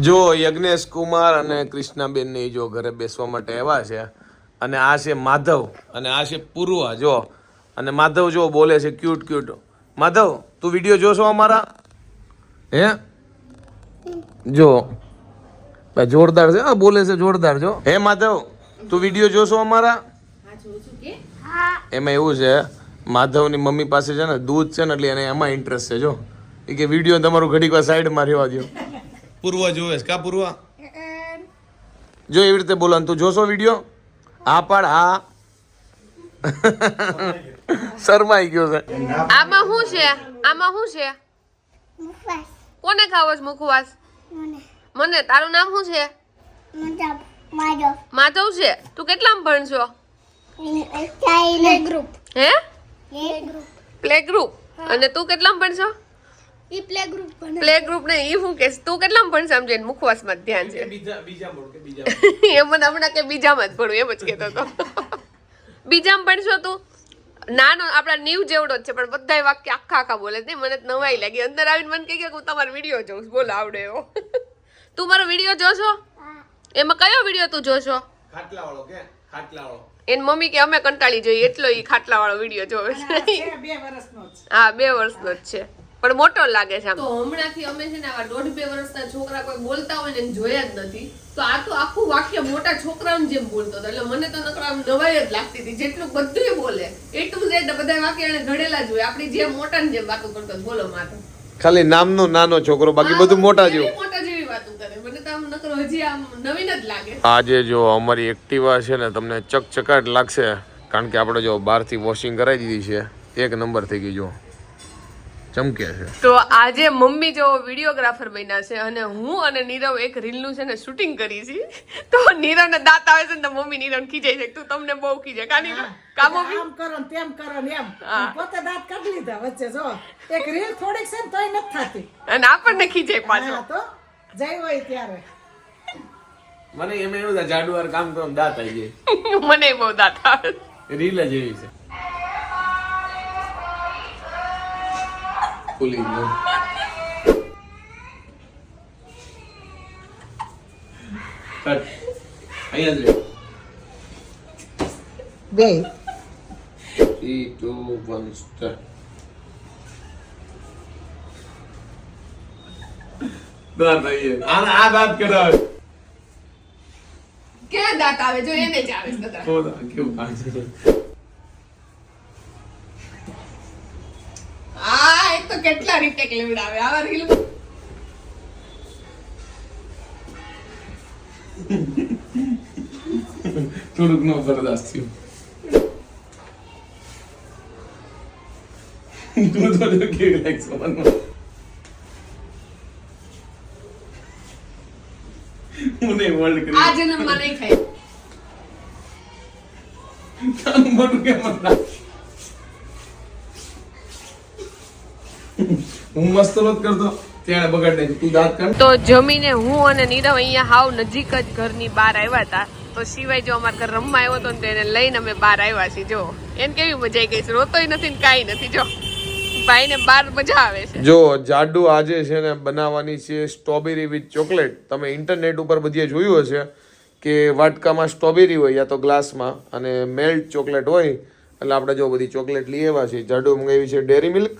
જો યજ્ઞેશ કુમાર અને કૃષ્ણાબેન ની જો ઘરે બેસવા માટે આવ્યા છે અને આ છે માધવ અને આ છે પૂર્વા જો અને માધવ જો બોલે છે ક્યુટ ક્યુટ. માધવ તું વિડીયો જોશો અમારા? હે જો ભાઈ જોરદાર છે હા બોલે છે જોરદાર જો. હે માધવ તું વિડીયો જોશો અમારા? એમાં એવું છે માધવની મમ્મી પાસે છે ને દૂધ છે ને એટલે એને એમાં ઇન્ટરેસ્ટ છે જો એ કે વિડીયો તમારું ઘડીક વાર સાઈડમાં રહેવા દો. પૂર્વા જોવે છે કા પૂર્વા? જો એવી રીતે બોલવાનું. તું જોશો વિડીયો? હા પાડ હા. શરમાઈ ગયો છે. આમાં શું છે? આમાં શું છે? કોને ખાવો છે મુખવાસ? મને. તારું નામ શું છે? માધવ છે. તું કેટલામાં ભણશો? હે પ્લે ગ્રુપ. અને તું કેટલામાં ભણશો? પ્લે ગ્રુપ ને ઈ હું કે તું કેટલામાં ભણશે? આમ જઈને મુખવાસમાં જ ધ્યાન છે. એ મને હમણાં કે બીજામાં જ ભણું એમ જ કહેતો હતો. બીજામાં ભણશો તું? નાનો આપડા નીવ જેવડો જ છે પણ બધાય વાક્ય આખા બોલે છે. મને નવાઈ લાગી. અંદર આવીને મને કહે કે હું તમારો વિડીયો જોઉં બોલો આવડે એવો. તું મારો વિડીયો જોશો? એમાં કયો વિડીયો તું જોશો? ખાટલા વાળો કે ખાટલા વાળો. એની મમ્મી કે અમે કંટાળી જોઈએ એટલો ઈ ખાટલા વાળો વિડીયો જોવે છે. 2 વર્ષનો જ. હા 2 વર્ષનો જ છે પણ મોટો લાગે છે. તો હમણાંથી અમે છે ને આવા 1.5-2 વર્ષના છોકરા કોઈ બોલતા હોય ને જોયા જ નથી. તો આ તો આખું વાક્ય મોટા છોકરાઓને જેમ બોલતો હતો એટલે મને તો નકરા નવાઈ જ લાગતી હતી. જેટલું બધું બોલે એટલું જ બધા વાક્ય એને ઘડેલા જ હોય. આપણી જેમ મોટા ને જેમ વાતો કરતો બોલો માતો ખાલી નામનો નાનો છોકરો બાકી બધું મોટા જેવું. મોટા જેવી વાતો કરે. મને તો આમ નકરો હજી આમ નવીન જ લાગે. આજે જો અમારી એક્ટિવા છે ને તમને ચકચકાટ લાગશે કારણ કે આપણે જો બહારથી વોશિંગ કરાવી દીધી છે. 1 નંબર થઈ ગઈ જો ચમકે છે. તો આજે મમ્મી જો વિડીયોગ્રાફર બન્યા છે અને હું અને નીરવ એક રીલનું છે ને શૂટિંગ કરી છે. તો નીરવને દાંત આવે છે ને તો મમ્મી નીરવને ખીજાય છે તું તમને બહુ ખીજે કા નીરવ કામો આમ કરો ને તેમ કરો ને એમ પોતે દાંત કાઢી લીધા વચ્ચે જો એક રીલ થોડીક છે ને તોય નથી થતી અને આપણને ખીજાય પાછો તો જઈ હોય ત્યારે મને એમ એવું થાય જાડુવાર કામ કરો દાંત આવી જાય. મને બહુ દાંત આવે રીલ જ એવી છે. બે 3, 2, 1 start. દાંત આવી આ દાંત કરાવે ક્યાં દાંત આવે જો એને જ આવે બધા કેવું કામ છે. તો કેટલા રીટેક લેવડાવે આવા રીલ થોડુંક નો બરદાસ્ત થયું. તું તો કેવી લાઈક સોવાનું મને વર્લ્ડ કરી આ જન્મમાં નહીં ખાય તારું મોટું કેમ ના હું મસ્ત નત કરતો ત્યારે બગાડ નાખ્યું તું દાંત કાઢ. તો જમીને હું અને નીરવ અહીંયા હાવ નજીક જ ઘરની બહાર આવ્યા હતા. તો સિવાય જો અમારા ઘર રમવા આવ્યો હતો ને એને લઈને અમે બહાર આવ્યા છીએ. જો એને કેવી મજા આવી ગઈ છે. રોતોય નથી ને કાંઈ નથી. જો ભાઈને બહાર મજા આવે છે. જો જાડુ આજે છે ને બનાવવાની છે સ્ટ્રોબેરી વિથ ચોકલેટ. તમે ઇન્ટરનેટ ઉપર બધે જોયું હશે કે વાટકામાં સ્ટ્રોબેરી હોય યા તો ગ્લાસમાં અને મેલ્ટ ચોકલેટ હોય. એટલે આપણે જો બધી ચોકલેટ લઈ આવ્યા છીએ. જાડુ મંગાવી છે ડેરી મિલ્ક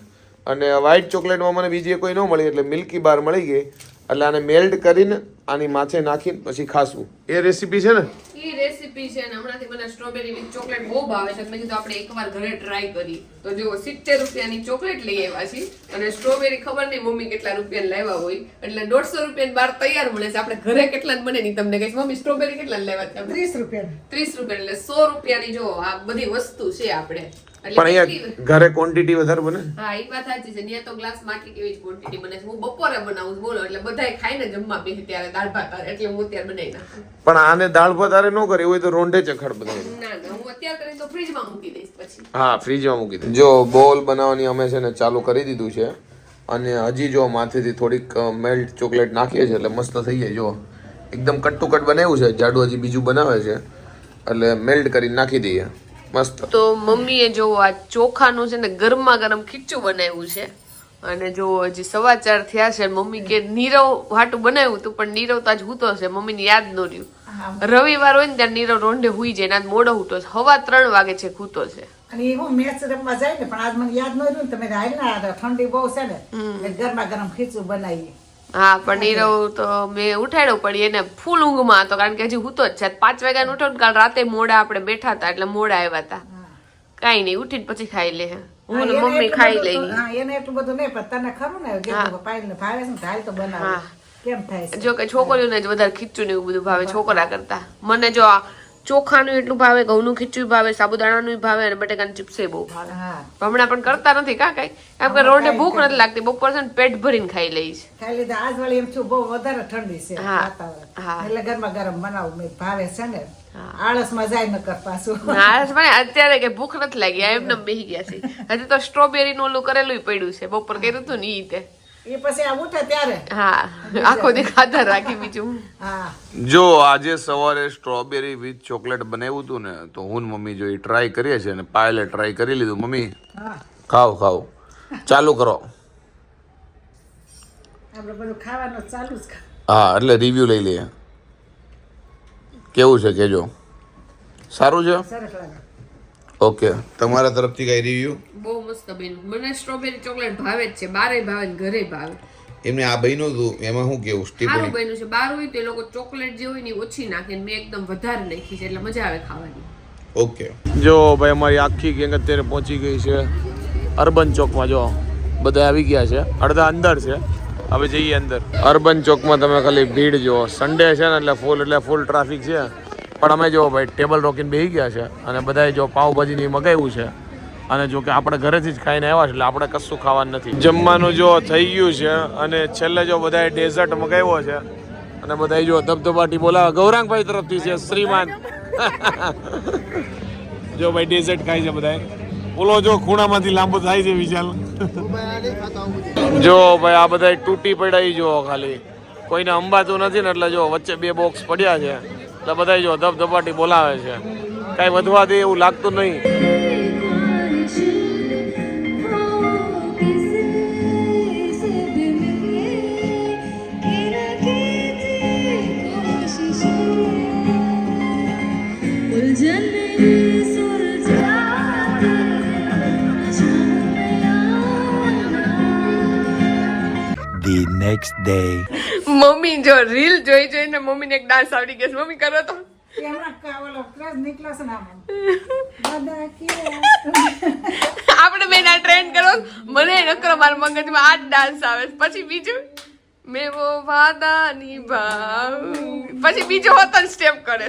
અને વ્હાઈટ ચોકલેટમાં મને બીજી કોઈ ન મળી એટલે મિલ્કી બાર મળી ગઈ. એટલે આને મેલ્ટ કરીને આની માથે નાખીને પછી ખાસવું એ રેસીપી છે ને. એ રેસીપી છે ને હમણાંથી મને સ્ટ્રોબેરી વિથ ચોકલેટ બહુ ભાવે છે. મેં કીધું આપણે એકવાર ઘરે ટ્રાય કરી. તો જો 70 રૂપિયાની ચોકલેટ લઈ આવ્યા છે અને સ્ટ્રોબેરી ખબર નહીં મમ્મી કેટલા રૂપિયા લાવ્યા હોય એટલે 150 રૂપિયાની બાર તૈયાર મળે છે. આપણે ઘરે કેટલા બને નહીં તમને કહીશ મમ્મી સ્ટ્રોબેરી કેટલા લેવા છે? 30 રૂપિયા એટલે 100 રૂપિયાની જો આ બધી વસ્તુ છે આપણે. પણ અહીંયા ઘરે ક્વોન્ટિટી વધારે બને. હા એ વાત સાચી છે. ત્યાં તો ગ્લાસ માટલી કેવી જ ક્વોન્ટિટી બને છે. હું બપોરે બનાવું બોલો એટલે બધાય ખાઈને જમવા બેસે ત્યારે દાળ ભાત એટલે હું અત્યારે બનાવી નાખું. પણ આને દાળ ભાત આરે ન કરે હોય તો રોંઢે ચખડ બનાવી. ના હું અત્યારે કરીને તો ફ્રીજમાં મૂકી દઈશ પછી. હા ફ્રીજમાં મૂકી દઈશ. જો બોલ બનાવવાની અમે છે ને ચાલુ કરી દીધું છે અને હજી જો માથેથી થોડીક મેલ્ટ ચોકલેટ નાખીએ છીએ એટલે મસ્ત થઈ જાય. જો એકદમ કટ બનાવ્યું છે. જાડુ હજી બીજું બનાવે છે એટલે મેલ્ટ કરીને નાખી દઈએ મસ્ત. તો મમ્મીએ જો આ ચોખાનું છે ને ગરમા ગરમ ખીચું બનાવ્યું છે અને જો હજી 4:15 થયા છે. મમ્મી કે નીરવ હાટું બનાવ્યું હતું પણ નીરવ તો આજ હૂતો હશે, મમ્મીને યાદ ન રહ્યું. રવિવાર હોય ને ત્યારે નીરવ રોંઢે હુઈ જાય ને આજ મોડો હૂતો છે, 3:15 વાગે છે હૂતો છે. અને હું મેચ રમવા જાય ને પણ આજ મને યાદ ન રહ્યું ને તમે હાલ ના ઠંડી બહુ છે ને ગરમા ગરમ ખીચું બનાવીએ. હા પણ નીરવ તો મેં ઉઠાડ્યો પડી એને ફૂલ ઊંઘમાં હતો કારણ કે હજી હૂતો જ છે. 5 વાગ્યાનો ઉઠ્યો ને કાલ રાતે મોડા આપણે બેઠા હતા એટલે મોડા આવ્યા હતા. કાઈ નહીં ઉઠીને પછી ખાઈ લે હું ને મમ્મી ખાઈ લઈ. હા એને એટલું બધું નહીં પણ તને ખરું ને કે પાયલને ભાવે છે ને હાલ તો બનાવે કેમ થાય છે. જો કે છોકરીઓને જ વધારે ખીચું ને એવું બધું ભાવે છોકરા કરતા. મને જો ચોખાનું એટલું ભાવે, ઘઉંનું ખીચું ભાવે, સાબુદાણાનું ભાવે અને બટેકાની ચિપ્સે બહુ ભાવે. હમણાં પણ કરતા નથી કા કઈ એમ કે રોંઢે ભૂખ નથી લાગતી, બપોર છે ને પેટ ભરીને ખાઈ લઈશ. ખાઈ લીધા આજ વાળી એમ છું બહુ વધારે ઠંડી છે વાતાવરણ એટલે ગરમા ગરમ બનાવું મેં ભાવે છે ને. આળસમાં જાય ન કર પાછું આળસ મને અત્યારે કે ભૂખ નથી લાગી એમને બેસી ગયા છે. હજી તો સ્ટ્રોબેરી નું ઓલું કરેલું પડ્યું છે, બપોર કર્યું હતું ને ઈ તે એ પછી આ ઉઠે ત્યારે હા આખો દી ખાધા રાખી બીજું. જો આજે સવારે સ્ટ્રોબેરી વિથ ચોકલેટ બનાવ્યું હતું ને તો હું મમ્મી જો ટ્રાય કરીએ છીએ ને પાયલે ટ્રાય કરી લીધું. મમ્મી ખાવ ચાલુ કરો. આપણે બધું ખાવાનું ચાલુ જ. હા એટલે રિવ્યુ લઈ લઈએ કેવું છે કેજો. સારું છે? સરસ લાગે. ઓકે તમારા તરફથી કઈ રિવ્યુ? બહુ મસ્ત બેન. મને સ્ટ્રોબેરી ચોકલેટ ભાવે જ છે, બારે ભાવે ને ઘરે ભાવે. એમને આ બન્યું હતું એમાં શું કેવું? સારું બન્યું છે. બાર હોય તો એ લોકો ચોકલેટ જે હોય ને ઓછી નાખે, મેં એકદમ વધારે નાખી છે એટલે મજા આવે ખાવાની. ઓકે જો ભાઈ અમારી આખી ગેંગ અત્યારે પહોંચી ગઈ છે અર્બન ચોકમાં. જો બધા આવી ગયા છે, અડધા અંદર છે, હવે જઈએ અંદર. અર્બન ચોકમાં તમે ખાલી ભીડ જો, સન્ડે છે ને એટલે ફૂલ ટ્રાફિક છે. પણ અમે જો ભાઈ ટેબલ રોકીને બેસી ગયા છે અને બધાએ જો પાવભાજીની મગાવ્યું છે. અને જો કે આપણે ઘરેથી જ ખાઈને આવ્યા છે એટલે આપણે કશું ખાવાનું નથી. જમવાનું જો થઈ ગયું છે અને છેલ્લે જો બધાએ ડેઝર્ટ મગાવ્યો છે અને બધાએ જો ધબધબાટી બોલાવે ગૌરાંગભાઈ તરફથી છે શ્રીમાન. જો ભાઈ ડેઝર્ટ ખાય છે બધાએ. બોલો જો ખૂણામાંથી લાંબો થાય છે વિશાલ. જો ભાઈ આ બધા તૂટી પડાઈ જો ખાલી કોઈને અંબાતું નથી ને એટલે જો વચ્ચે 2 બોક્સ પડ્યા છે એટલે બધા જો ધબધબાટી બોલાવે છે. કઈ વધવા દે એવું લાગતું નહીં. The next day. મમ્મી જો રીલ જોઈને મમ્મીને એક ડાન્સ આવડી ગયો છે. મમ્મી કરો તો આપણે બેન આ ટ્રેન્ડ કરો. મને નકરો મારા મગજમાં આ ડાન્સ આવે પછી બીજું મેં વો વાદા નિભાઉ પછી બીજો હોતન સ્ટેપ કરે.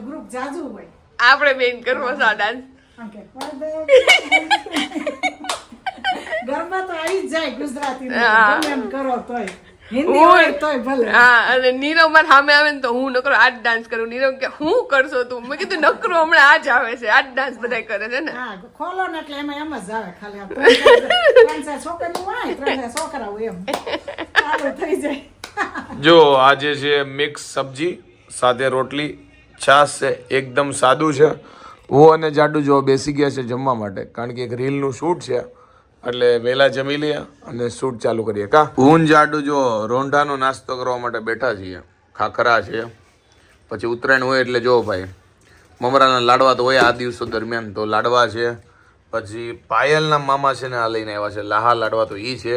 ગ્રુપ જાજુ હોય આપણે બેન કરવો છે આ ડાન્સ. ગરબા તો આવી જ જાય ગુજરાતી ગમે એમ કરો તોય હિન્દી હોય તોય ભલે. હા અને નીરવ માર સામે આવે ને તો હું નકરો આ જ ડાન્સ કરું. નીરવ કે હું કરશો તું? મેં કીધું નકરો હમણાં આ જ આવે છે, આ જ ડાન્સ બધા કરે છે ને. હા ખોલો ને એટલે એમાં એમ જ આવે ખાલી આ 3-4 છોકરીઓ હોય 3-4 છોકરા હોય એમ ચાલુ થઈ જાય. જો આજે છે મિક્સ સબ્જી સાથે રોટલી છાશ છે, એકદમ સાદું છે. હું અને જાડુ જો બેસી ગયા છે જમવા માટે કારણ કે એક રીલનું શૂટ છે એટલે વહેલા જમી લઈએ અને શૂટ ચાલુ કરીએ. કા હું જાડુ જો રોંઢાનો નાસ્તો કરવા માટે બેઠા છીએ. ખાખરા છે, પછી ઉત્તરાયણ હોય એટલે જો ભાઈ મમરાના લાડવા તો હોય આ દિવસો દરમિયાન, તો લાડવા છે. પછી પાયલના મામા છે ને આ લઈને આવ્યા છે લાહા લાડવા, તો એ છે.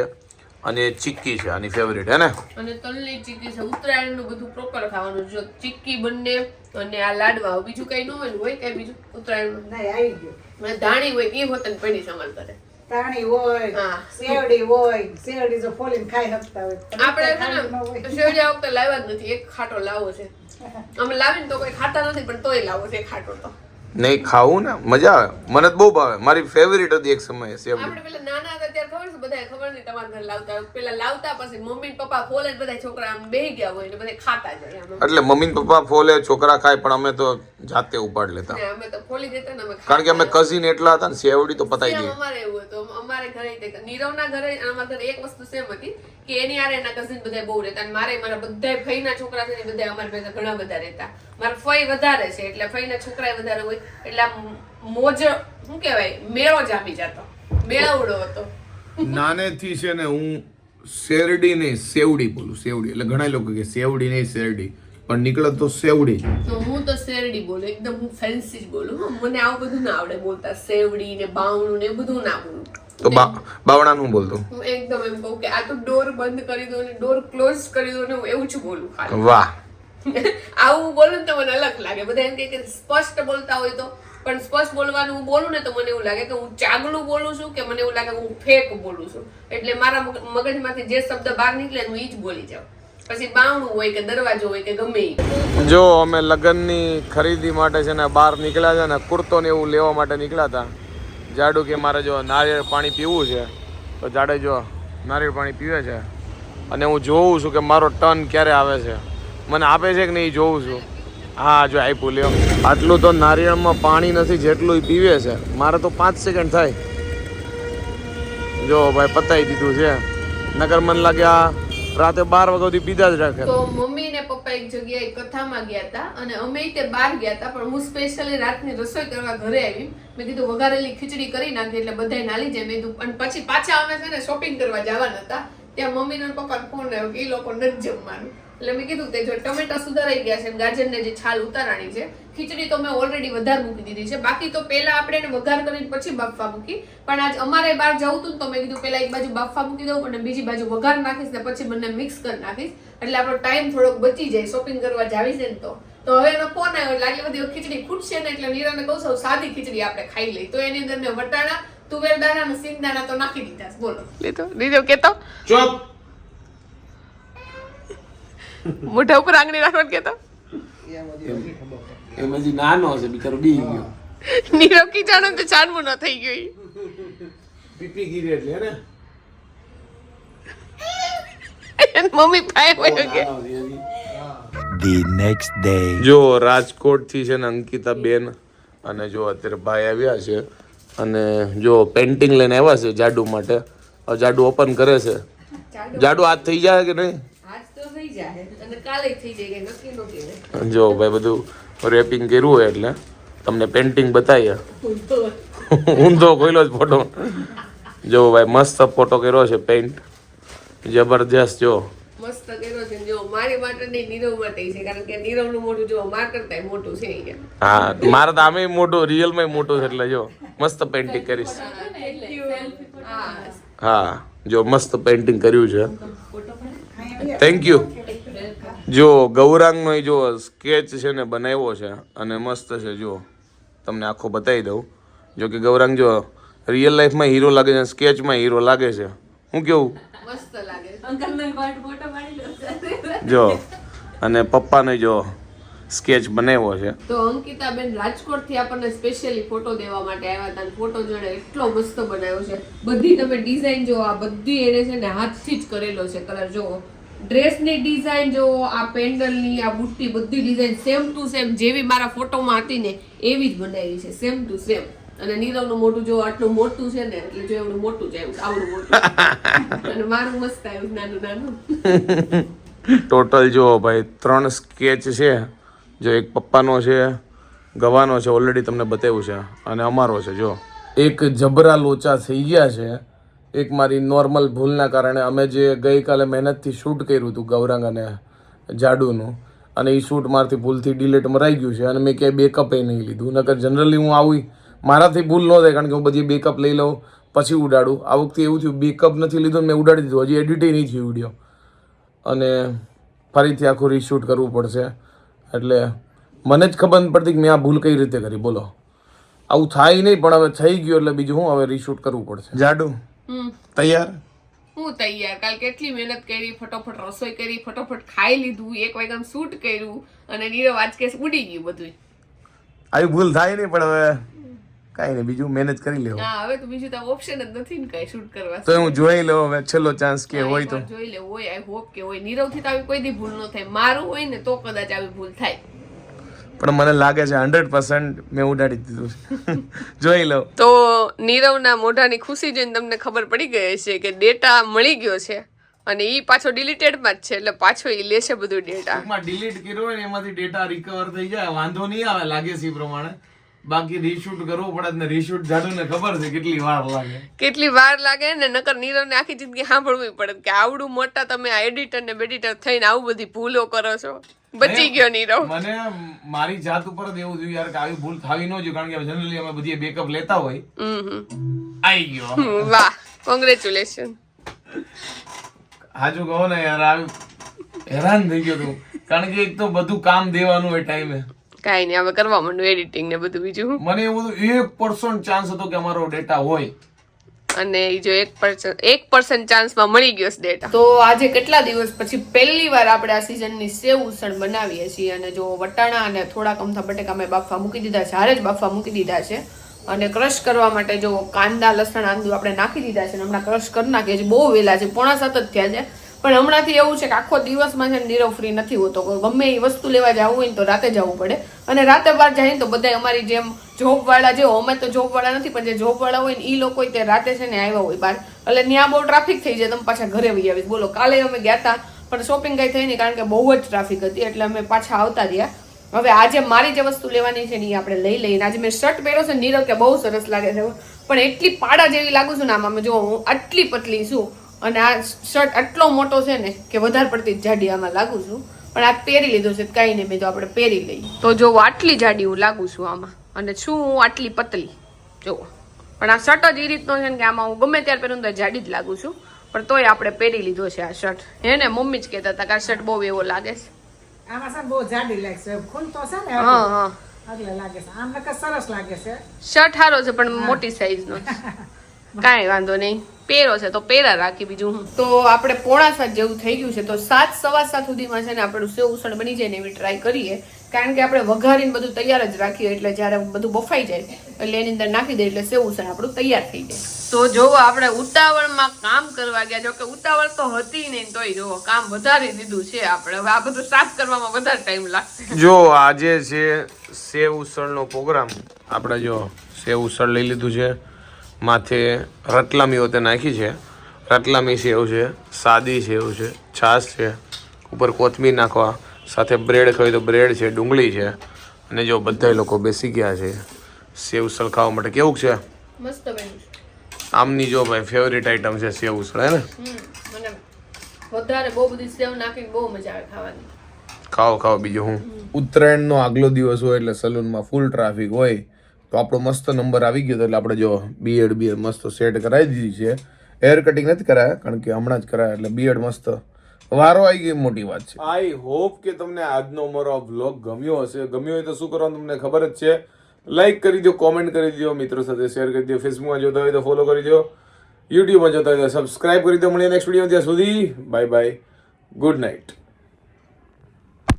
અને ચીક્કી છે આની ફેવરિટ હે ને. અને તલની ચીક્કી છે. ઉત્તરાયણ નું બધું પ્રોપર ખાવાનું. જો ચીક્કી બંને અને આ લાડવા, બીજું કઈ ન હોય કઈ બીજું ઉત્તરાયણ નહીં આવી ગયું. ધાણી હોય એ હોતન પડી સમાન કરે. તાણી હોય, સેવડી હોય, સેવડી જો ફોલીને ખાઈ શકતા હોય. આપણે શેવડી આ વખતે લાવ્યા જ નથી. એક ખાટો લાવો છે. અમે લાવીને તો કોઈ ખાતા નથી પણ તોય લાવો છે ખાટો. તો નહીં ખાવું ને મજા આવે, મને બહુ ભાવે, મારી ફેવરિટ હતી એક સમયે સેવડી. આપણે પેલા નાના હતા ત્યારે ખબર છે બધાય ખબર નહીં તમારા ઘરે લાવતા પેલા લાવતા પછી મમ્મી પપ્પા ખોલે બધા છોકરા આમ બેહી ગયા હોય એટલે બધા ખાતા જાય. એટલે મમ્મી પપ્પા ફોલે છોકરા ખાય પણ અમે તો જાતે ઉપાડ લેતા. અમે તો ફોલી દેતા ને અમે કારણ કે અમે કઝિન એટલા હતા ને સેવડી તો પતાઈ દઈએ. અમારે એવું હતું. અમારે ઘરે નીરવના ઘરે અમારા ઘરે એક વસ્તુ સેમ હતી કે એની આરે એના કઝિન બધા બહુ રહેતા અને મારે મારા બધા ફઈના છોકરા છે ને બધા અમારા ભેગા ઘણા બધા રહેતા. મારા ફઈ વધારે છે એટલે ફઈના છોકરા વધારે હોય એટલે મોજ શું કહેવાય મેળો જામી જતો, મેળાવડો હતો. નાનેથી છે ને હું શેરડી નહીં સેવડી બોલું. સેવડી એટલે ઘણા લોકો કે સેવડી નહીં શેરડી, પણ નીકળે તો સેવડી. તો હું તો શેરડી બોલું, એકદમ હું ફેન્સી જ બોલું. મને આવું બધું ના આવડે બોલતા, શેવડી ને બાવણું ને બધું ના બોલું. તો બાવણા નું બોલતો. હું એકદમ એમ કહું કે આ તો ડોર બંધ કરી દો ને ડોર ક્લોઝ કરી દો ને હું એવું જ બોલું ખાલી. વાહ. આવું બોલું ને તો મને અલગ લાગે. બધા એમ કે સ્પષ્ટ બોલતા હોય તો, પણ સ્પષ્ટ બોલવાનું હું બોલું ને તો મને એવું લાગે કે હું ચાગલું બોલું છું, કે મને એવું લાગે કે હું ફેક બોલું છું. એટલે મારા મગજમાંથી જે શબ્દ બહાર નીકળે હું ઈ જ બોલી જાઉં. પછી બાવણું હોય કે દરવાજો હોય કે ગમે ઈ. જો અમે લગ્નની ખરીદી માટે છે ને બહાર નીકળ્યા છે ને કુર્તો ને એવું લેવા માટે નીકળ્યા હતા. જાડુ કે મારે જો નારિયેળ પાણી પીવું છે, તો જાડે જો નારિયેળ પાણી પીવે છે અને હું જોઉં છું કે મારો ટર્ન ક્યારે આવે છે, મને આપે છે કે નહીં જોઉં છું. હા જો આપ્યું લ્યો. આટલું તો નારિયેળમાં પાણી નથી જેટલું પીવે છે. મારે તો 5 સેકન્ડ થાય. જો ભાઈ પતાવી દીધું છે, નકર મને લાગે આ રાતે 12 વાગ્યા સુધી પીધા જ રાખે. તો મમ્મી ને પપ્પા એક જગ્યાએ કથામાં ગયા હતા અને અમે તે બહાર ગયા હતા, પણ હું સ્પેશિયલી રાતની રસોઈ કરવા ઘરે આવી. મેં કીધું વઘારેલી ખીચડી કરી નાખી એટલે બધાય નાલી જાય. મેં કીધું અને પછી પાછા અમે છે ને શોપિંગ કરવા જવાના હતા. ત્યાં મમ્મી ને પપ્પા ફોન આવ્યો કે એ લોકો નથી જમવાનું. એટલે મેં કીધું તે જો ટમેટા સુધારાઈ ગયા છે, ગાજર ને જે છાલ ઉતારવાની છે, ખીચડી તો મેં ઓલરેડી વધારે મૂકી દીધી છે. બાકી તો પેલા આપણે એને વઘાર કરીને પછી બાફવા મૂકી, પણ આજ અમારે બહાર જવું હતું તો મેં કીધું પેલા એક બાજુ બાફવા મૂકી દઉં અને બીજી બાજુ વઘાર નાખીશ ને પછી બંને મિક્સ કરી નાખીશ, એટલે આપણો ટાઈમ થોડોક બચી જાય. શોપિંગ કરવા જાવી છે ને તો હવે એનો ફોન આવ્યો એટલે આટલી બધી ખીચડી ખૂટશે ને, એટલે નીરાને કહું છું સાદી ખીચડી આપણે ખાઈ લઈ. તો એની અંદર મેં વટાણા, તુવેર દાણા અને સિંગદાણા તો નાખી દીધા. બોલો લીધો લીધો કેતો ચોપ. મોઢા ઉપર આંગળી રાખવાનું કેતો. એમ હજી નાનો છે બિચારો બી ગયો. નીરવ કીચાણો તો ચાંદમું ન થઈ ગયું. પીપી ગીરી એટલે ને મમ્મી પાય વયો કે The next day. જો રાજકોટ થી છે ને અંકિતા બેન અને જો અત્યારે ભાઈ આવ્યા છે અને જો પેન્ટિંગ લઈને આવ્યા છે જાડુ માટે. હવે જાડુ ઓપન કરે છે. જાડુ હાથ થઈ જાય કે નહીં? આજ તો થઈ જાય અને કાલે થઈ જાય, નક્કી નહોતી. જો ભાઈ બધું રેપિંગ કર્યું હોય એટલે તમને પેન્ટિંગ બતાવીએ. ઊંધો કોઈલો જ ફોટો. જો ભાઈ મસ્ત ફોટો કર્યો છે, પેઇન્ટ જબરજસ્ત. જો મસ્ત કર્યો છે. જો મારી માટે નહીં, નીરવ માટે છે, કારણ કે નીરવનું મોઢું જો માર કરતા મોટું છે અહીંયા. હા મારે તો આમે મોટું, રિયલમાં મોટું છે, એટલે જો મસ્ત પેઇન્ટિંગ કરીશ. હા જો મસ્ત પેઇન્ટિંગ કર્યું છે. Thank you. જો ગૌરાંગનો જો સ્કેચ છે ને બનાવ્યો છે અને મસ્ત છે. જો તમને આખો બતાવી દઉં. જો કે ગૌરાંગ જો રિયલ લાઈફમાં હીરો લાગે છે, સ્કેચમાં હીરો લાગે છે. હું કેવું મસ્ત લાગે છે. જો અને પપ્પાને જો સ્કેચ બનાવ્યો છે. તો અંકિતાબેન રાજકોટ થી આપણને સ્પેશિયલી ફોટો દેવા માટે આવ્યા હતા. ફોટો જોડે એટલો મસ્ત બનાવ્યો છે. બધી તમે ડિઝાઇન જો, આ બધી એને છે ને હાથથી જ કરેલો છે. કલર જો, ડ્રેસની ડિઝાઇન જો, આ પેન્ડલની આ બુટ્ટી, બધી ડિઝાઇન સેમ ટુ સેમ જેવી મારા ફોટોમાં હતી ને એવી જ બનાવી છે, સેમ ટુ સેમ. અને નીરવનું મોઢું જો આટલું મોટું છે ને, એટલે જો એવડું મોટું છે, આવડું મોટું. અને મારું મસ્ત આવ્યું નાનું નાનું. ટોટલ જો ભાઈ 3 સ્કેચ છે. જો એક પપ્પાનો છે, ગવાનો છે, ઓલરેડી તમને બતાવ્યું છે, અને અમારો છે. જો એક જબરા લોચા થઈ ગયા છે. એક મારી નોર્મલ ભૂલના કારણે અમે જે ગઈકાલે મહેનતથી શૂટ કર્યું હતું ગૌરાંગ અને જાડુનું, અને એ શૂટ મારાથી ભૂલથી ડિલેટ મરાઈ ગયું છે અને મેં ક્યાંય બેકઅપ નહીં લીધું. નકર જનરલી હું આવી મારાથી ભૂલ ન થાય, કારણ કે હું બધી બેકઅપ લઈ લઉં પછી ઉડાડું. આ વખતે એવું થયું બેકઅપ નથી લીધું, મેં ઉડાડી દીધું. હજી એડિટ નહીં થયું વિડીયો, અને ફરીથી આખું રીશૂટ કરવું પડશે. એટલે મને જ ખબર નથી પડતી કે મેં આ ભૂલ કઈ રીતે કરી. બોલો, આવું થાય નહીં, પણ હવે થઈ ગયું એટલે બીજું હું હવે રીશૂટ કરવું પડશે. જાડુ તૈયાર? હું તૈયાર. કાલ કેટલી મહેનત કરી, ફટોફટ રસોઈ કરી, ફટોફટ ખાઈ લીધું, 1 વાગ્યામાં શૂટ કર્યું, અને નીરવ આજ કેસ ઉડી ગયું બધું. આવી ભૂલ થાય નહીં, પણ હવે કાંઈ નહીં, બીજું મહેનત કરી લેવું. હા, હવે તો બીજું તો ઓપ્શન જ નથી ને કઈ શૂટ કરવા. તો હું જોઈ લઉં હવે છેલ્લો ચાન્સ કે હોય તો. જોઈ લે, હોય. આઈ હોપ કે હોય. નીરવ થી તો આવી કોઈ દી ભૂલ ન થાય. મારું હોય ને તો કદાચ આવી ભૂલ થાય, પણ મને લાગે છે 100% મેં ઉડાડી દીધું છે. જોઈ લો. તો નીરવના મોઢાની ખુશી જોઈને તમને ખબર પડી ગઈ છે કે ડેટા મળી ગયો છે, અને ઈ પાછો ડિલીટેડમાં જ છે, એટલે પાછો ઈ લેશે બધું ડેટા. ડિલીટ કર્યો હોય ને એમાંથી ડેટા રિકવર થઈ જાય, વાંધો નહીં આવે લાગે છે એ પ્રમાણે. બાકી રીશૂટ કરવું પડે ને રીશૂટ જાડું ને ખબર છે કેટલી વાર લાગે. કેટલી વાર લાગે ને, નકર નીરવને આખી જિંદગી સાંભળવી પડે કે આવડું મોટા તમે આ એડિટર ને બેડિટર થઈને આવું બધી ભૂલો કરો છો. બચી ગયો નીરવ. મને મારી જાત ઉપર જ એવું થયું યાર કે આવી ભૂલ થવી ન જોઈએ, કારણ કે જનરલી અમે બધી બેકઅપ લેતા હોય. આઈ ગયો. વાહ, કોંગ્રેચ્યુલેશન. હાજુ કહો ને યાર, આવી હેરાન થઈ ગયો તું, કારણ કે એક તો બધું કામ દેવાનું હોય ટાઈમે. કાઈ નહીં, હવે કરવા માંડું એડિટિંગ ને બધું બીજું. મને એવું બધું 1% ચાન્સ હતો કે અમારો ડેટા હોય, અને ઈ જો 1% ચાન્સમાં મળી ગયો છે ડેટા. તો આજે કેટલા દિવસ પછી પહેલી વાર આપણે આ સિઝનની સેવ ઉસળ બનાવીએ છીએ. અને જો વટાણા અને થોડાક અમથા બટેકા મેં બાફવા મૂકી દીધા છે, હારે જ બાફવા મૂકી દીધા છે. અને ક્રશ કરવા માટે જો કાંદા લસણ આંદુ આપણે નાખી દીધા છે, હમણાં ક્રશ કરી નાખીએ છીએ. બહુ વહેલા છે, 6:45 જ થયા છે. પણ હમણાંથી એવું છે કે આખો દિવસમાં છે નીરવ ફ્રી નથી હોતો. ગમે એ વસ્તુ લેવા જવું હોય ને તો રાતે જવું પડે, અને રાતે બહાર જાય ને તો બધા અમારી જેમ જોબ વાળા જેવો, અમે તો જોબ વાળા નથી પણ જે જોબ વાળા હોય ને એ લોકો તે રાતે છે ને આવ્યા હોય બહાર, એટલે ત્યાં બહુ ટ્રાફિક થઈ જાય, તમે પાછા ઘરે વહી આવીશ. બોલો, કાલે અમે ગયા હતા પણ શોપિંગ કઈ થઈ નહીં, કારણ કે બહુ જ ટ્રાફિક હતી, એટલે અમે પાછા આવતા રહ્યા. હવે આજે મારી જે વસ્તુ લેવાની છે ને એ આપણે લઈ લઈએ. આજે મેં શર્ટ પહેર્યો છે નીરવ કે બહુ સરસ લાગે છે, પણ એટલી પાડા જેવી લાગુ છું ને આમાં. જો હું આટલી પતલી છું અને આ શર્ટ આટલો મોટો છે ને કે વધારે પડતી જાડી આમાં લાગુ છું, પણ આ પહેરી લીધું છે કઈ નહીં, મેં તો આપણે પહેરી લઈએ. તો જો આટલી જાડી હું લાગુ છું આમાં, અને છું હું આટલી પતલી જો. પણ આ શર્ટ જ એ રીતનો છે ને કે આમાં હું ગમે ત્યારે પહેરું તો જાડી જ લાગુ છું, પણ તોય આપણે પહેરી લીધો છે આ શર્ટ. હે ને, મમ્મી જ કહેતા હતા કે આ શર્ટ બહુ એવો લાગે છે. આમાં છે ને બહુ જાડી લાગશે, ખુલતો છે ને હા, એટલે લાગે છે. આમ નકર સરસ લાગે છે. શર્ટ સારો છે પણ મોટી સાઈઝ નો. કાંઈ વાંધો નહીં, પહેરો છે તો પહેરા રાખી. બીજું હું તો આપણે 6:45 જેવું થઈ ગયું છે, તો 7, 7:15 સુધીમાં છે ને આપણું સેવ ઉસળ બની જાય ને એવી ટ્રાય કરીએ. કારણ કે આપણે વઘારીને બધું તૈયાર જ રાખીએ, એટલે જ્યારે બધું બફાઈ જાય એટલે એની અંદર નાખી દઈએ એટલે સેવ ઉસળ આપણું તૈયાર થઈ જાય. તો જો આપણે ઉતાવળમાં કામ કરવા ગયા, જો કે ઉતાવળ તો હતી નહીં તોય જો કામ વધારી દીધું છે આપણે. હવે આ બધું સાફ કરવામાં વધારે ટાઈમ લાગશે. જો આજે છે સેવ ઉસળનો પ્રોગ્રામ. આપણે જો સેવ ઉસળ લઈ લીધું છે, માથે રતલામી હોતે નાખી છે, રતલામી સેવ છે, સાદી સેવ છે, છાશ છે, ઉપર કોથમીર નાખવા, સાથે બ્રેડ ખાવી તો બ્રેડ છે, ડુંગળી છે. અને જો બધા લોકો બેસી ગયા છે સેવ ઉસળ ખાવા માટે. કેવું છે? મસ્ત બન્યું છે. આમની જો ભાઈ ફેવરિટ આઈટમ છે સેવ ઉસળ, હે ને? મને વધારે બહુ બધી સેવ નાખીને બહુ મજા આવે ખાવાની. ખાઓ બીજું હું. ઉત્તરાયણનો આગલો દિવસ હોય એટલે સલૂનમાં ફૂલ ટ્રાફિક હોય, તો આપણો મસ્ત નંબર આવી ગયો. એટલે આપણે જો બિયર્ડ મસ્ત સેટ કરાવી દીધી છે. હેર કટિંગ નથી કરાયા, કારણ કે હમણાં જ કરાયા, એટલે બિયર્ડ મસ્ત વારો આવી ગઈ, મોટી વાત છે. આઈ હોપ કે તમને આજનો અમારો વ્લોગ ગમ્યો હશે. ગમ્યો હોય તો શું કરવાનું તમને ખબર જ છે. લાઈક કરી દો, કોમેન્ટ કરી દો, મિત્રો સાથે શેર કરી દો, ફેસબુકમાં જોતા હોય તો ફોલો કરી દો, યુટ્યુબમાં જોતા હોય તો સબસ્ક્રાઇબ કરી દો. મળીએ નેક્સ્ટ વિડીયો. ત્યાં સુધી બાય બાય, ગુડ નાઇટ.